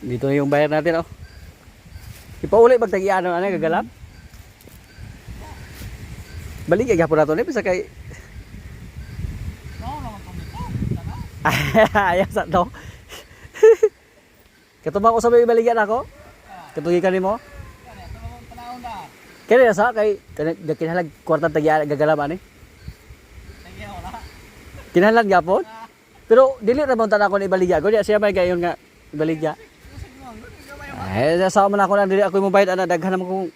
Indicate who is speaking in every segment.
Speaker 1: Dito na yung bayar natin, oh. Ipauli pagtagian ano gagalap. Balik kay gapon nato ni bisa kay. Ayos sa to. Katuma ko sa may baligyan ako. Katugi ka nimo. Kaya sa kay kinahanglan kwarta tagian gagalap ani. Kinahanglan gapon. Pero dili ra man tan ako ni baligya ko, di siya may gayon nga baligya. Sa man ako na dili ako mo bayad ana daghan naman kong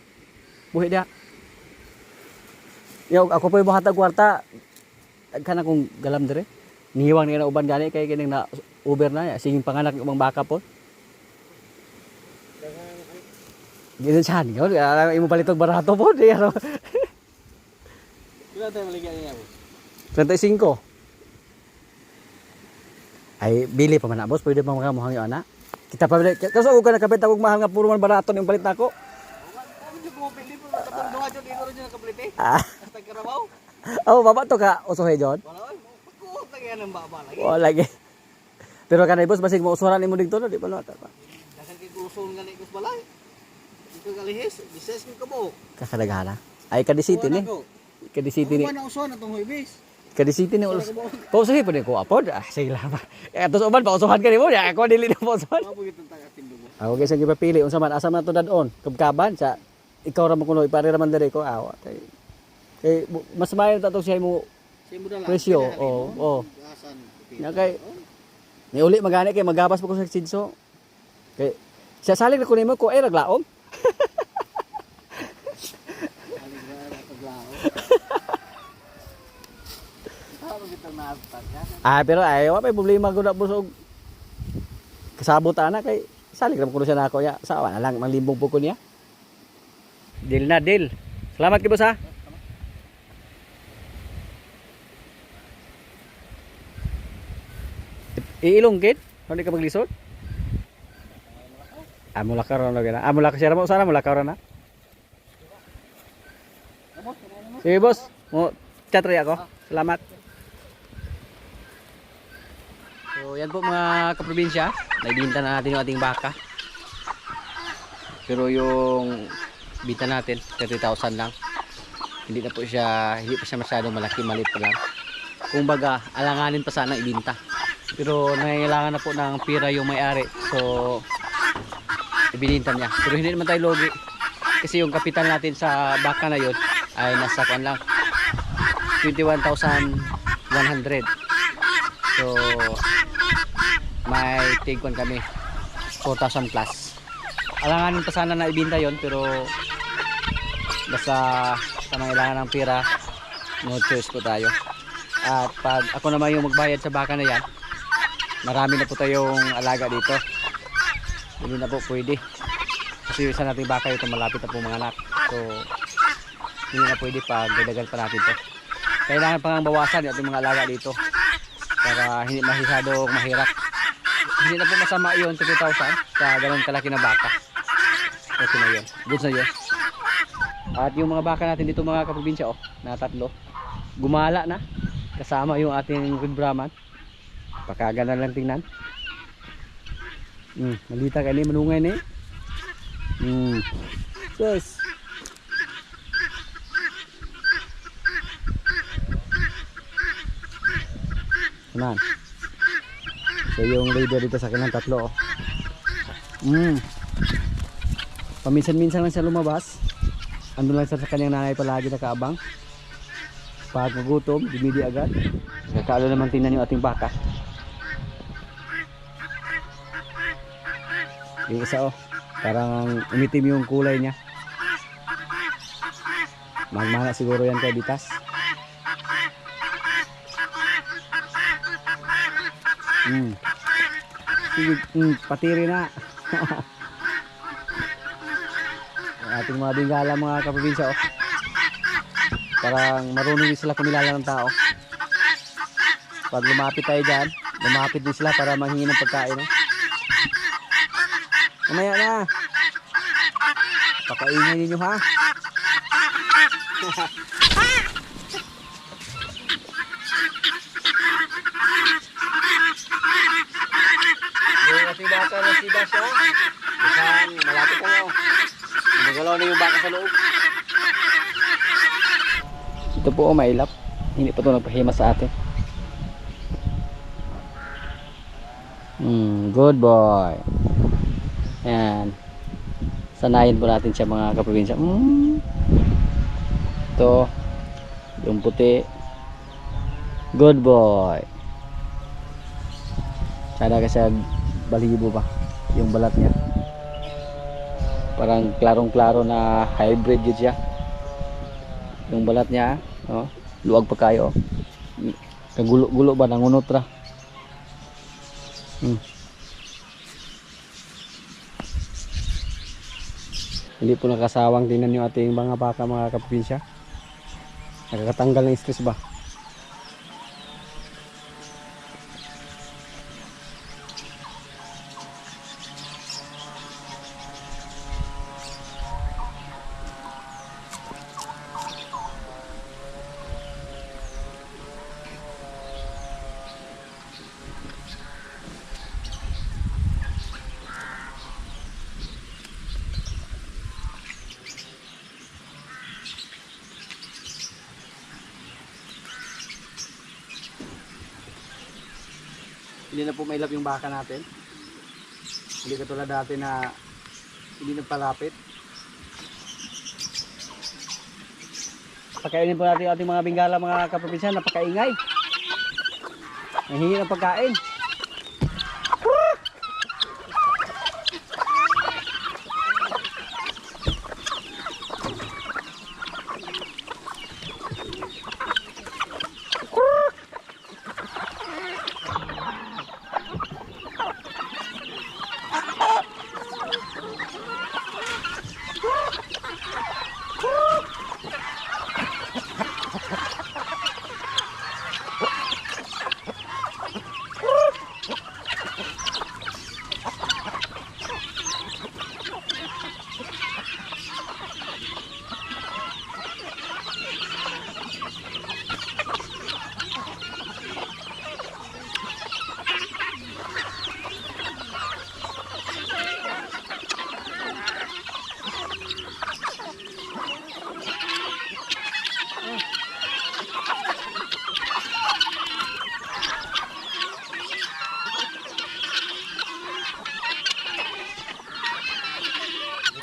Speaker 1: buhi dia. Yo ako pa mohatag kwarta. Daghan akong galam dire. Nihiwang ni na uban gani kay kining na Uber na ya singing panganak ng baka po. Ganun siya ko, imo balitog barato po di ano.
Speaker 2: Kila tayo baligya niya po.
Speaker 1: 35. Ay bili pa man na boss, pwede pa makamuhang yo ana. Kita pa bili. Kaso ako ka nakabenta og mahal nga puro man barato yung palit nako.
Speaker 2: Medyo ko pili po katong duha jud dito rin nakaplite.
Speaker 1: Ah.
Speaker 2: Hasta karabaw.
Speaker 1: Oh, baba to ka usohe jon.
Speaker 2: Wala oy. Pagkuot lagi ang baba lagi.
Speaker 1: Oh, lagi. Pero kanay boss basig mo usuran imo dito no, di pa no ta pa.
Speaker 2: Dasan kay guson gani kus balay. Dito kalihis, bises ko kabo.
Speaker 1: Kakadaghan. Ay kadisiti ni. Kadisiti ni.
Speaker 2: Ano na uson atong hoybis.
Speaker 1: Kadisiti ni ulos. Pausuhi pa ni ko apod. Ah, sige lang ba. Atos uban pa usuhan ka nimo, ya ako dili na pausuhan.
Speaker 2: Mao gyud tang atin dugo.
Speaker 1: Ako gyud sa gipapili unsa man asa man to dadon. Kabkaban sa ikaw ra mo kuno ipare ra man diri ko awa. Kay mas mayo ta to siya mo
Speaker 2: Simo dala.
Speaker 1: presyo. Oh.
Speaker 2: Asan.
Speaker 1: Nga kay ni uli magani kay magabas pa ko sa sidso. Kay siya salig na ko nimo ko ay raglaom. Ah, pero ay wa pa problema ko na busog. Kasabot ana kay salig ra ko siya nako ya. Sawa na lang manglimbong po ko niya. Deal na deal. Salamat kay boss ha. Iilongkit? Hindi ka maglisod? Mula ka ron na. Mula ka siya mo sana mula ka ron na. Sige boss, mo chat rin ako. Salamat. So yan po mga kaprobinsya, naibinta na natin yung ating baka. Pero yung binta natin 30,000 lang. Hindi pa siya masyadong malaki, maliit pa lang. Kung baga, alanganin pa sana ibinta. Pero nangailangan na po ng pira yung may-ari. So ibininta niya. Pero hindi naman tayo logi. Kasi yung kapital natin sa baka na yun ay nasa kuan lang 21,100. So may tigwan kami 4,000 plus. Alanganin pa sana na ibinta yon, pero basta sa nangailangan ng pira, no choice po tayo. At pag ako naman yung magbayad sa baka na yan, marami na po tayong alaga dito. Hindi na po pwede. Kasi yung isa nating baka ito malapit na po mga anak. So hindi na pwede pag dadagal pa natin to. Kailangan pang bawasan yung ating mga alaga dito para hindi masyadong mahirap. Hindi na po masama yun 2,000 sa ganun kalaki na baka. Okay na yun. Goods na yun. At yung mga baka natin dito mga kaprobinsya na 3, gumala na. Kasama yung ating Red Brahman. Pakaganda lang tingnan. Malita ka ni manungay ni. Yes. Nan. So yung leader dito sa kanilang 3 Paminsan-minsan lang siya lumabas. Andun lang siya sa kanyang nanay palagi nakaabang. Pag magutom, dumidi agad. Kakalo naman tingnan yung ating baka. Yung isa parang umitim yung kulay niya. Magmana siguro yan kay Bitas. Patiri na. Ang ating mga bingala mga kaprobinsya parang marunong din sila kumilala ng tao. Pag lumapit tayo dyan, lumapit din sila para manghingi ng pagkain. Mamaya na. Pakaingay ninyo ha. Yung ating baka na
Speaker 2: sida siya. Isang malapit kayo. Nagalaw na yung baka sa loob.
Speaker 1: Ito po mailap. Hindi pa ito nagpahima sa atin. Good boy. Ayan. Sanayin po natin siya mga kaprobinsya. Ito. Yung puti. Good boy. Sana kasi balibo ba yung balat niya. Parang klarong-klaro na hybrid yun siya. Yung balat niya, oh, luwag pa kayo. Kagulo-gulo ba, nangunot ra. Hindi po nakasawang tingnan yung ating mga baka mga kaprobinsya. Nakakatanggal ng stress ba? Hindi na po mailap yung baka natin. Hindi katulad dati na hindi nagpalapit. Pagkainin po natin yung ating mga bingala mga kaprobinsya, napakaingay. Nahingi ng pagkain.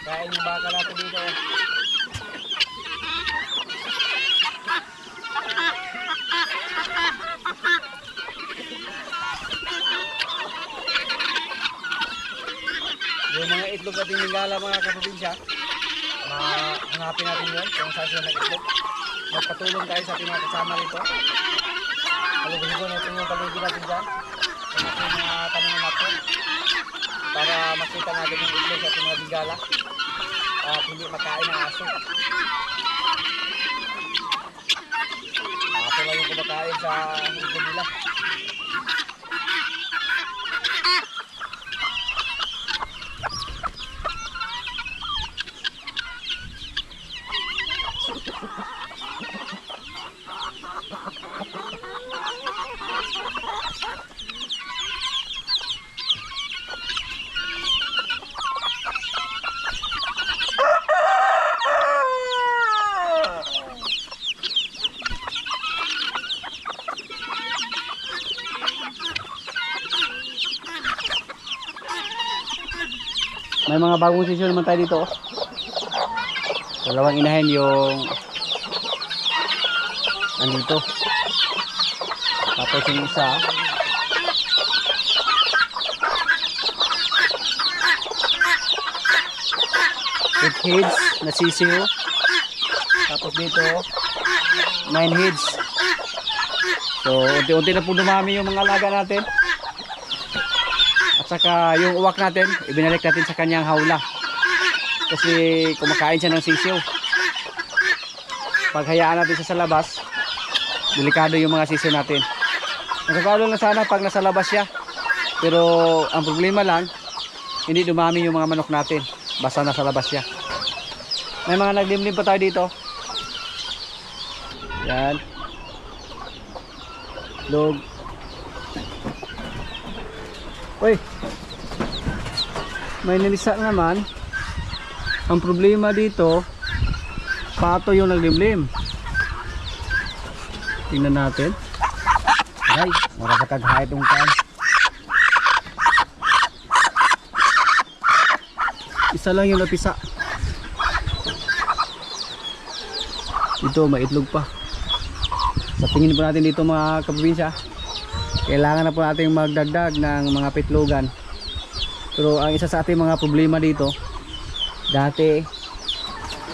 Speaker 1: Kain yung baka natin dito. Yung mga itlog natin bingala mga kaprobinsya, hanapin natin yun kung saan sila nag-itlog. Magpatulong tayo sa ating mga kasama rito. Paluguhin natin yung paligid natin dyan sa ating mga tanungan natin para makita natin yung itlog sa ating mga bingala at hindi makain ng aso. Aso lang yung kumakain sa itlog nila. May mga bagong sisyo naman tayo dito. Dalawang inahin yung nandito. Tapos yung isa with heads na sisiyo. Tapos dito 9 heads. So unti-unti na po dumami yung mga alaga natin. At saka yung uwak natin, ibinalik natin sa kanyang hawla. Kasi kumakain siya ng sisiw. Pag hayaan natin siya sa labas, delikado yung mga sisiw natin. Nakakalo lang sana pag nasa labas siya. Pero ang problema lang, hindi dumami yung mga manok natin. Basta nasa labas siya. May mga naglimlim pa tayo dito. Yan. Log. Uy. may nilisa naman. Ang problema dito, pato yung naglimlim. Tingnan natin. Ay, mura sa kaghahay itong kan. Isa lang yung napisa. Ito, may itlog pa. Sa tingin po natin dito mga kaprobinsya, kailangan na po natin magdagdag ng mga pitlogan. Pero ang isa sa ating mga problema dito, dati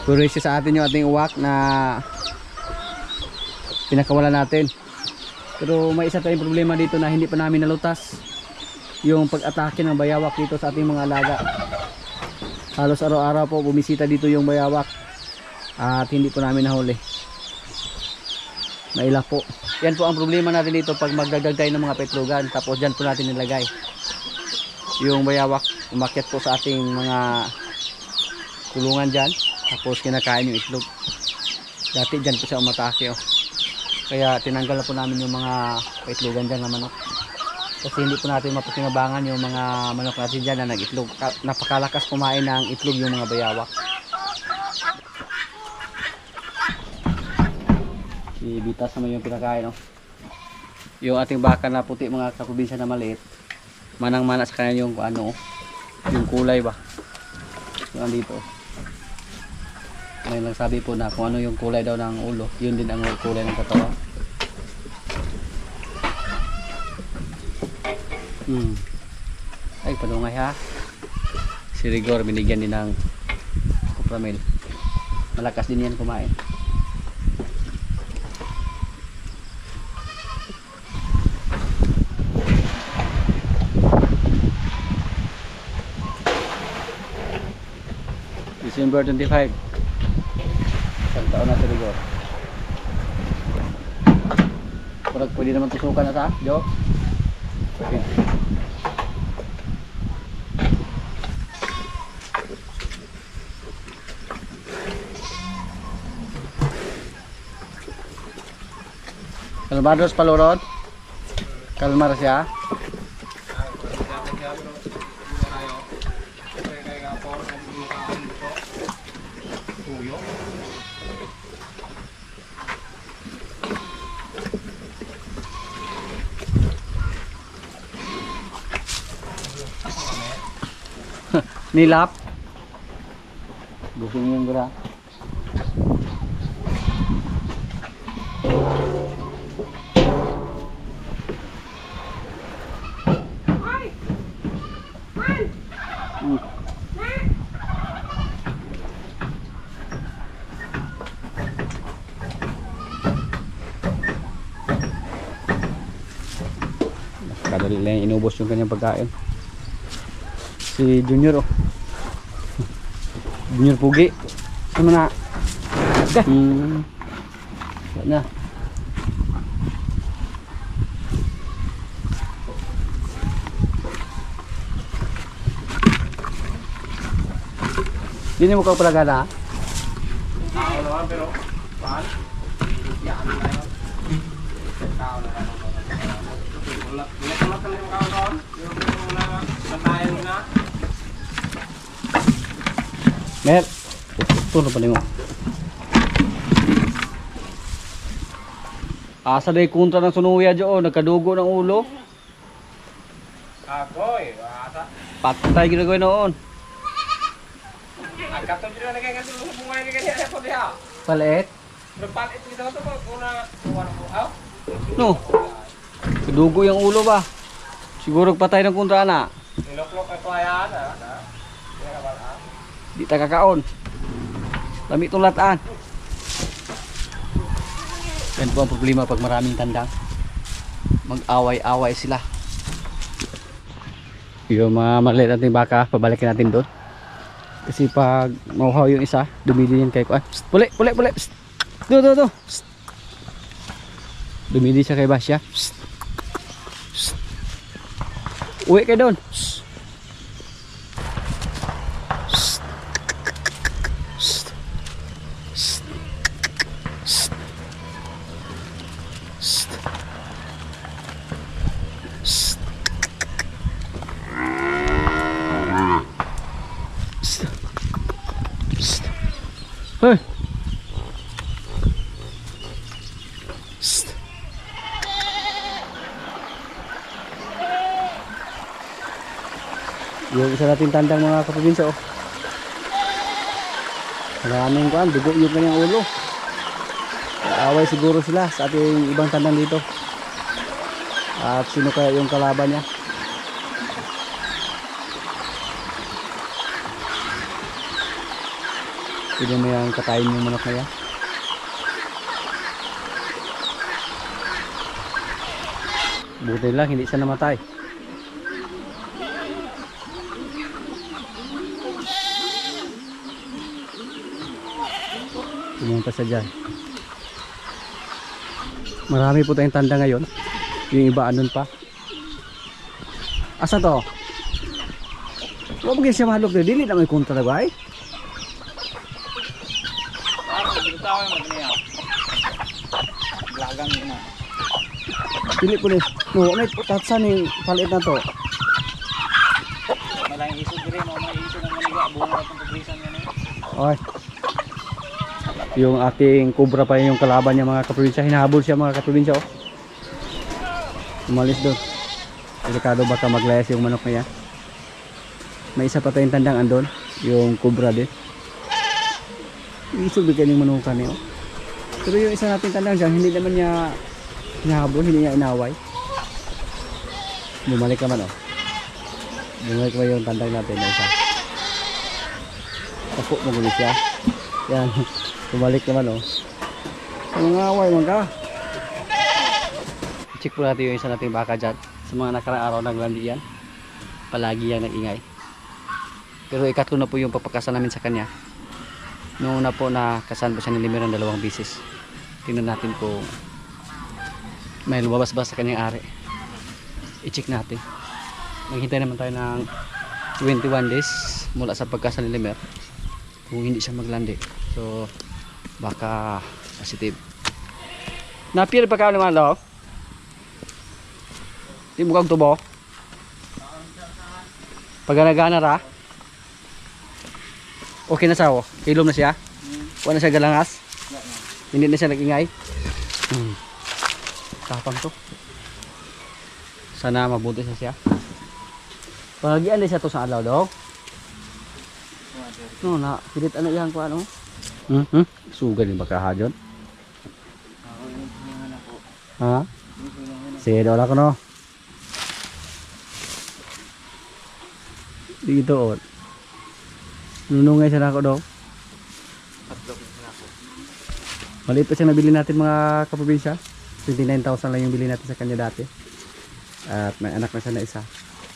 Speaker 1: purisyo sa atin yung ating uwak na pinakawalan natin. Pero may isa tayong problema dito na hindi pa namin nalutas, yung pag-atake ng bayawak dito sa ating mga alaga. Halos araw-araw po bumisita dito yung bayawak at hindi po namin nahuli. Maila po. Yan po ang problema natin dito pag magdagdag tayo ng mga petlogan, tapos dyan po natin nilagay yung bayawak. Umakyat po sa ating mga kulungan dyan, tapos kinakain yung itlog. Dati dyan po siya umatake, oh. Kaya tinanggal na po namin yung mga petlogan dyan na manok, kasi hindi po natin mapakinabangan yung mga manok natin dyan na nag-itlog. Napakalakas kumain ng itlog yung mga bayawak. Ibitas naman yung pinakain, no? Yung ating baka na puti mga kaprobinsya na maliit, manang-mana sa kanya yung ano, yung kulay ba. Yung andito. May nagsabi po na kung ano yung kulay daw ng ulo, yun din ang kulay ng katawan. Ay, padungay ha. Si Rigor binigyan din ng Copramil. Malakas din yan kumain. December 25. Isang taon na si Rigor. Pwede naman tusukan na sa Jo. Okay. Kalmados palurod. Kalmar siya. Nilap. Busing yung gura. Kadali lang inubos yung kanyang pagkain. Si Junior, oh. Junior Pugi. Ano na? Na. Hindi mo ka pala gana? Oo naman, pero paano? Yan na yun. Tao na lang. Wala ka lang yung kao doon. Wala ka. Santayan mo na. Mer, ito na pala mo. Asa na yung kontra ng sunuya dyan, nagkadugo ng ulo.
Speaker 3: Agoy, asa.
Speaker 1: Patay ginagawa noon.
Speaker 3: Agkato dito na kaya kasi sa bunga ni kanya ko diha.
Speaker 1: Palit?
Speaker 3: Nagpalit dito to pag una kuha ko. Aw.
Speaker 1: No. Kadugo yung ulo ba? Siguro patay ng kontra na.
Speaker 3: Niloklok ay payan, ha. Kaya ba?
Speaker 1: Di ta kakaon. Lami itong lataan. Yan po ang problema pag maraming tandang. Mag-away-away sila. Yung mga maliit natin baka, pabalikin natin doon. Kasi pag mauhaw yung isa, dumidi yan kay Kuan. Puli. Do. Dumidi siya kay Basya. Uwi kayo doon. Hoy! Psst! Yung isa natin tandang mga kaprobinsya oh. Maraming kuan, dugo yung kanyang ulo. Away siguro sila sa ating ibang tandang dito. At sino kaya yung kalaban niya? Pwede mo yung katayin yung manok na yan. Buti lang hindi siya namatay. Pumunta siya dyan. Marami po tayong tanda ngayon. Yung iba anon pa. Asa to? Huwag mo siya mahalog na dili na may kunta na ba eh?
Speaker 2: Lagang na.
Speaker 1: Dili po ni. No, may tatsan ni palit na to.
Speaker 2: Malang isog dire mo, may isog ng maniga bunga atong paglisan yan.
Speaker 1: Okay. Yung ating cobra pa yung kalaban niya mga kaprobinsya. Hinahabol siya mga kaprobinsya oh. Umalis doon. Delikado baka maglayas yung manok na yan. May isa pa tayong tandang andon. Yung cobra din. Isog bigyan yung manukan niya oh. Pero yung isa nating tandang dyan, hindi naman niya hinahabol, hindi niya inaway. Bumalik naman oh. Bumalik pa yung tandang natin na isa. Tapo mo gulis siya. Yan. Bumalik naman oh. Mangaway man ka. Check po natin yung isa nating baka dyan. Sa mga nakarang araw naglandi yan. Palagi yan nag-ingay. Pero ikatlo na po yung papakasan namin sa kanya. Noong una po nakasan po siya ni Limer ng 2 bisis. Tingnan natin kung may lumabas ba sa kanyang ari. I-check natin. Maghintay naman tayo ng 21 days mula sa pagkasan ni Limer. Kung hindi siya maglandi. So baka positive. Napir pa ka naman daw? Di mo kang tubo? Pagana-gana ra? Okay na siya oh. Kilom na siya? Wala na siya galangas? Hindi na siya nag-ingay? Kapang to. Sana mabuti siya. Pagian na siya to sa alaw daw. No na, pilit ano yan ko ano? Suga din baka hajon? Ha? Sige daw ko no. Dito oh. Nunungay siya na ako daw. Maliit pa siya nabili natin mga kaprobinsya. 29,000 lang yung bili natin sa kanya dati. At may anak na siya na isa.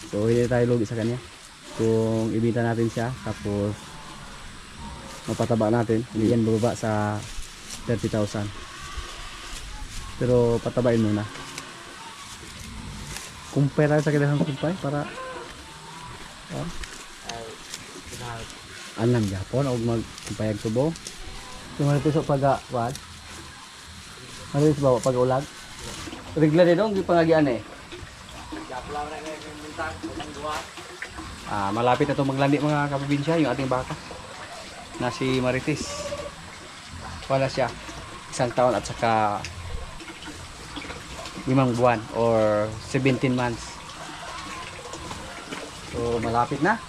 Speaker 1: So hindi tayo lugi sa kanya. Kung ibenta natin siya tapos mapataba natin, hindi yan bababa sa 30,000. Pero patabain muna. Kumpay tayo sa kailangan kumpay para anang Japon o magkumpayag tubo. Tumari ito sa pag-wad. Ano yung bawa pag-ulag? Regla din dong, yung pangagian eh. Malapit na ito maglandi mga kaprobinsya, yung ating baka. Na si Marites. Wala siya. 1 taon at saka 5 buwan or 17 months. So malapit na.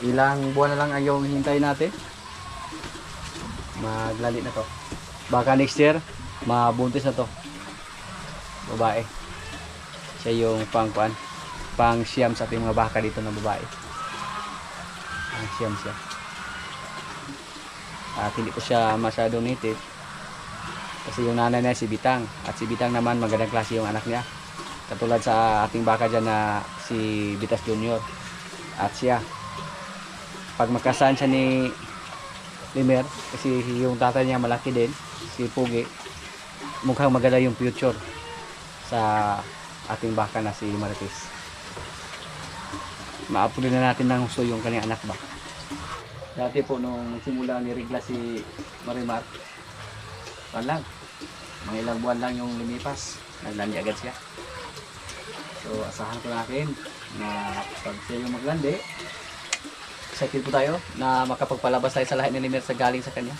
Speaker 1: Ilang buwan na lang ang yung hintayin natin. Maglali na to. Baka next year, mabuntis na to. Babae. Siya yung pang siyam sa ating mga baka dito na babae. Ang siyam siya. At hindi po siya masyadong native. Kasi yung nanay niya si Bitang. At si Bitang naman magandang klase yung anak niya. Katulad sa ating baka dyan na si Bitas Junior. At siya. Pag magkasaan siya ni Limer, kasi yung tatay niya malaki din, si Pugi, mukhang maganda yung future sa ating baka na si Marites. Maapuli na natin ng gusto yung kanyang anak ba. Dati po nung simula ni Regla si Marimar, lang, mga ilang buwan lang yung lumipas, naglandi agad siya. So asahan ko natin na pag siya yung maglandi, excited po tayo na makapagpalabas tayo sa lahi ni Limer sa galing sa kanya.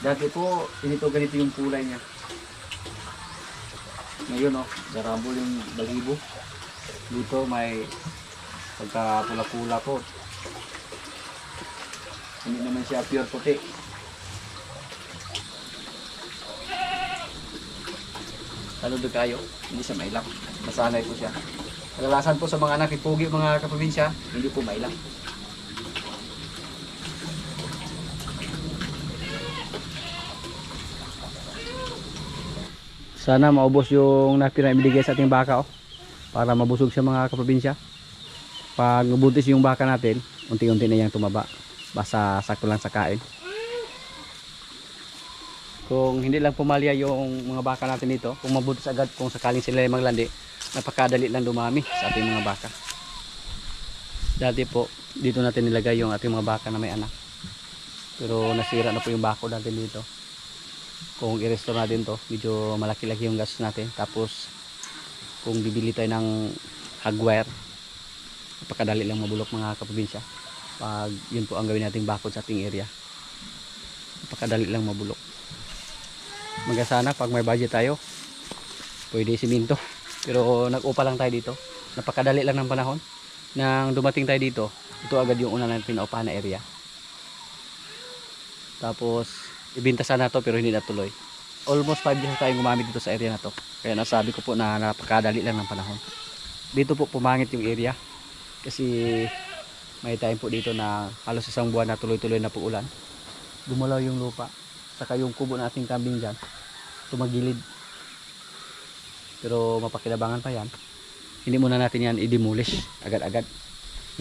Speaker 1: Dati po, ganito yung kulay niya. Ngayon darambol yung balibo. Dito may pagka-pula-pula po. Hindi naman siya pure puti. Taludog kayo, hindi siya mailang. Masanay po siya. Kalalasan po sa mga anak ipugi mga kaprobinsya, hindi po mailang. Sana maubos yung napira ibigay sa ating baka para mabusog siya mga kaprobinsya. Pag nabuntis yung baka natin, unti-unti na yang tumaba. Basta sakto lang sa kain. Kung hindi lang pumalya yung mga baka natin dito, kung mabuntis agad kung sakaling sila ay maglandi, napakadali lang dumami sa ating mga baka. Dati po, dito natin nilagay yung ating mga baka na may anak. Pero nasira na po yung bako natin dito. Kung i-restore natin to, medyo malaki-laki yung gastos natin. Tapos kung bibili tayo ng hardware, napakadali lang mabulok mga kaprobinsya. Pag yun po ang gawin nating bakod sa ating area, napakadali lang mabulok. Magkasana pag may budget tayo, pwede siminto. Pero nag-upa lang tayo dito. Napakadali lang ng panahon. Nang dumating tayo dito, ito agad yung una natin pinaupahan na area. Tapos ibenta sana to pero hindi natuloy. Almost 5 years tayong gumamit dito sa area na to. Kaya nasabi ko po na napakadali lang ng panahon. Dito po pumangit yung area. Kasi may time po dito na halos isang buwan na tuloy-tuloy na po ulan. Gumalaw yung lupa. Saka yung kubo nating kambing dyan, tumagilid. Pero mapakinabangan pa yan. Hindi muna natin yan i-demolish agad-agad.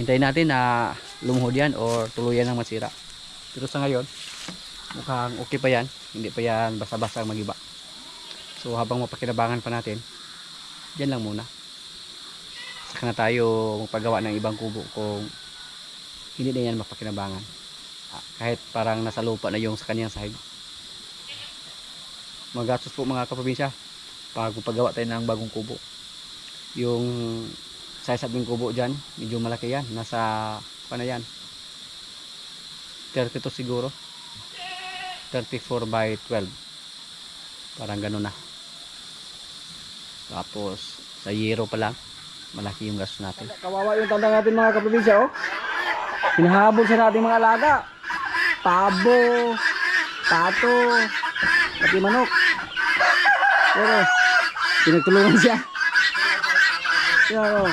Speaker 1: Hintayin natin na lumuhod yan or tuluyan ng masira. Pero sa ngayon, mukhang okay pa yan. Hindi pa yan basa-basa magiba. So habang mapakinabangan pa natin, dyan lang muna. Saka na tayo magpagawa ng ibang kubo kung hindi na yan mapakinabangan. Kahit parang nasa lupa na yung sa kanyang side. Magastos po mga kaprobinsya pag paggawa tayo ng bagong kubo. Yung size ating kubo dyan, medyo malaki yan. Nasa, paano yan? 32 siguro. 34 by 12. Parang ganun na. Tapos, sa yero pa lang, malaki yung gastos natin. Kawawa yung tanda natin mga kaprobinsya, oh. Hinahabol sa nating mga alaga. Pabo, pato, pati manok. Pero, pinagtulungan siya. Pero,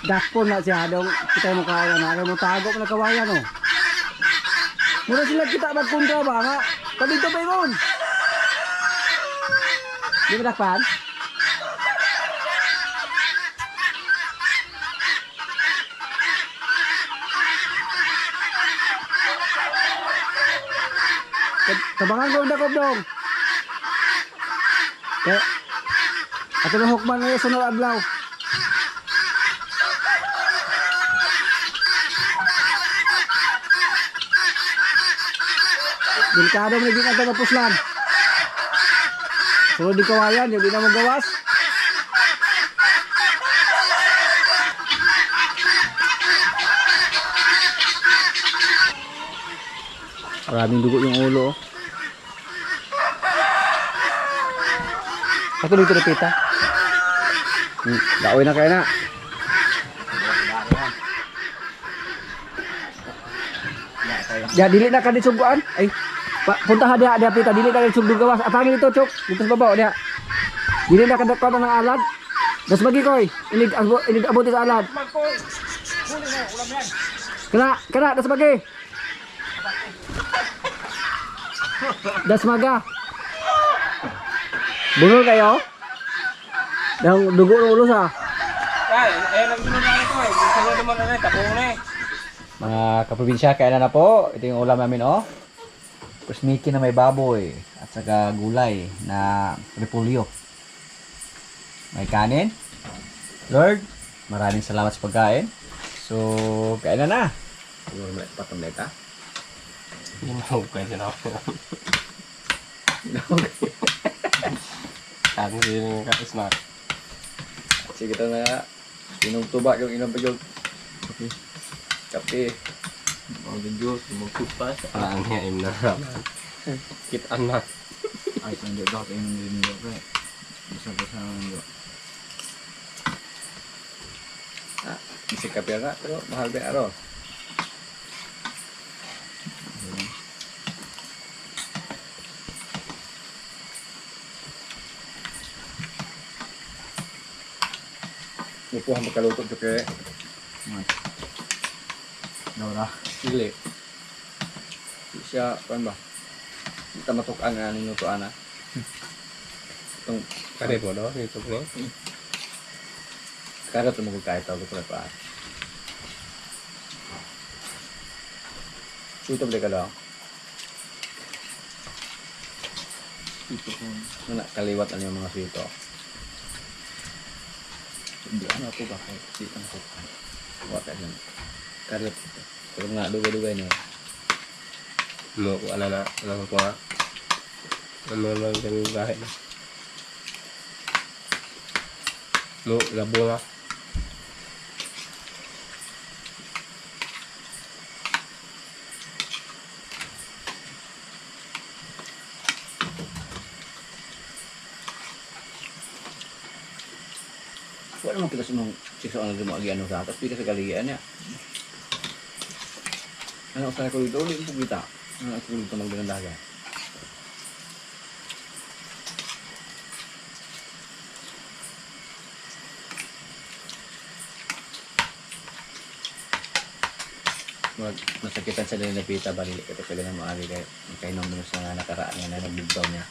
Speaker 1: dakpon na siya. Dong, kita mo kaya na. Kaya mo tago mo na kawayan, oh. Muna sila kita magpunta ba, nga? Kabito pa yun. Di ba dakpan? Tabangan ko na dong. Eh, ato na hukman na sunod adlaw. Delikado mo din ang puslan. Sunod di kawayan, hindi na magawas. Maraming dugo yung ulo. Ako dito na pita. Daoy na kayo na. Ya, dili na ka di suguan. Ay, punta ha dia pita, dili na ka sugdo gawas. Atangin ito, Chok. Dito sa babaw dia. Dili na ka dakot ng alad. Das bagi koy. Inig abot sa alad. Kana, das bagi. Das maga. Bunol kayo? Dang dugo ng ulo sa.
Speaker 3: Nagsunod na ito eh. Gusto naman na tapong na eh.
Speaker 1: Mga kaprobinsya, kailan na po? Ito yung ulam namin, oh. Kusmiki na may baboy at saka gulay na repolyo. May kanin. Lord, maraming salamat sa pagkain. So, kailan na? Siguro may patong leta.
Speaker 3: Hinahog kayo sa ako. Ang sini ka snack.
Speaker 1: Sige ito na. Inong tuba yung inong pagyo.
Speaker 2: Kape.
Speaker 3: Kape.
Speaker 2: Mga video, magkupas.
Speaker 3: Ang hiyaim na naman. Kitaan na.
Speaker 2: Ay, saan dito ako yung video ko eh. Basa-basa ng video.
Speaker 3: Isi kape na, pero mahal ba araw? Upuhan magkaluto ito kaya.
Speaker 2: Dora.
Speaker 3: Dili. Siya, paano ba? Kita matukan nga ninyo to, ana. Itong kare mo, no? Ito po. Kare ito mo kahit ako ko pa. Suto balik ka daw.
Speaker 2: Ito ko.
Speaker 3: Kaliwat ano yung mga suito.
Speaker 2: Hindi ano ako ba kaya dito na ko.
Speaker 3: Wala yan. Kare ito. Pero nga, dugay-dugay niyo. Mo ko ana na, ano ko nga. Ano lang yung kahit na. Mo, labo nga. Wala naman kita sa mga siksa ang naging mga ano sa atas, pika sa kaligian niya. Ano sa ko dito, ulit po kita. Ano ako dito magdagandaga. Masakitan sa nilapita, balik ito sa ganang maali kay kainom mo sa nakaraan nga na nagbigtaw niya.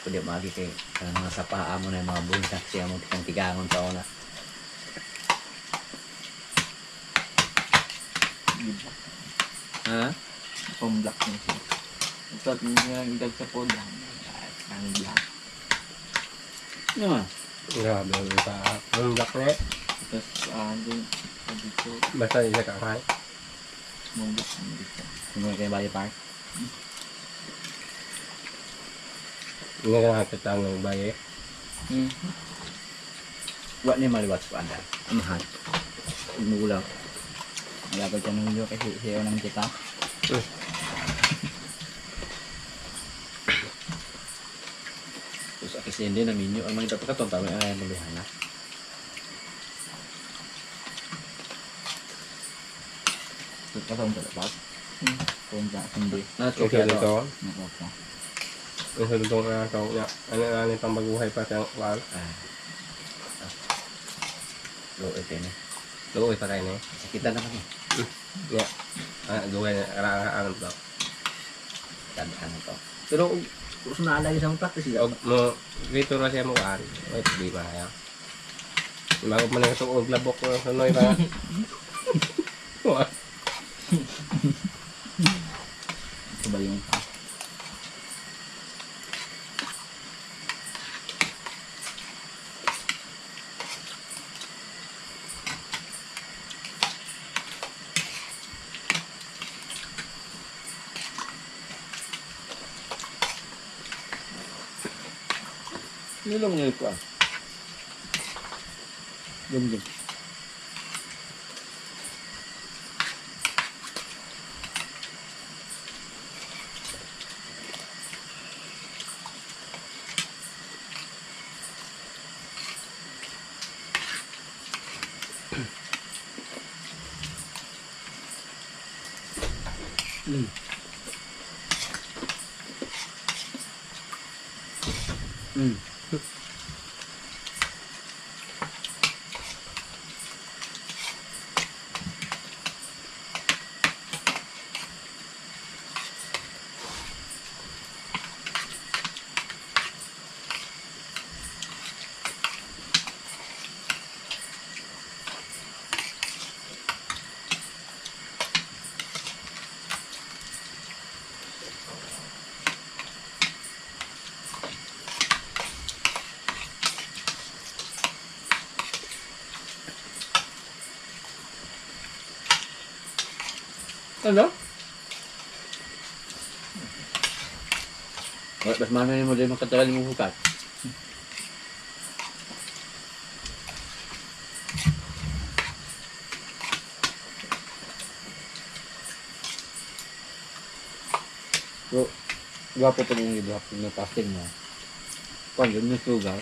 Speaker 3: Pwede magi kay mga sapaa mo na yung mga bunsak siya mo kitang tigangon sa una. Ha?
Speaker 2: Pang black na siya. Ito at yung idag sa pod. Ang black.
Speaker 3: Ano nga?
Speaker 4: Grabe yung sa ang black na eh.
Speaker 2: Tapos doon dito.
Speaker 4: Basta isa kakain.
Speaker 2: Mong black na dito.
Speaker 3: Ano kayo Bali Park?
Speaker 4: Hindi ka nakakita ng baye.
Speaker 3: Wala niya maliwat sa anda. Amahan. Umuulaw.
Speaker 2: Malapit ka ng video kasi siya ng kita.
Speaker 3: Terus kasi hindi na minyo. Ang mga tapos tama yung ayaw malihan na.
Speaker 2: Ito ka sa dapat. Kung sa hindi.
Speaker 3: Nacho
Speaker 4: Ito
Speaker 3: kaya
Speaker 4: nito.
Speaker 3: to.
Speaker 2: Nakaka.
Speaker 4: Yung sa dutong ikaw niya. Ano pang baguhay pa siyang wal.
Speaker 3: Looy pa niya.
Speaker 4: Luoy pa kayo niya.
Speaker 3: Kita naman eh.
Speaker 4: Yeah. Duhay niya. Karaan to.
Speaker 3: Tandaan to. Pero kung naalala sa mga practice
Speaker 4: Og mo dito na siya mo kan. Wait, di ba kaya? Bago man ito og labok ko sa noy pa. What?
Speaker 2: Ito ba yung
Speaker 3: Ini lang ngayon ko ah. Gum. Ano? Mas mana ni mo din makatagal mo hukat. So, gwapo pa rin yung gwapo na casting mo. Kung yun yung sugar,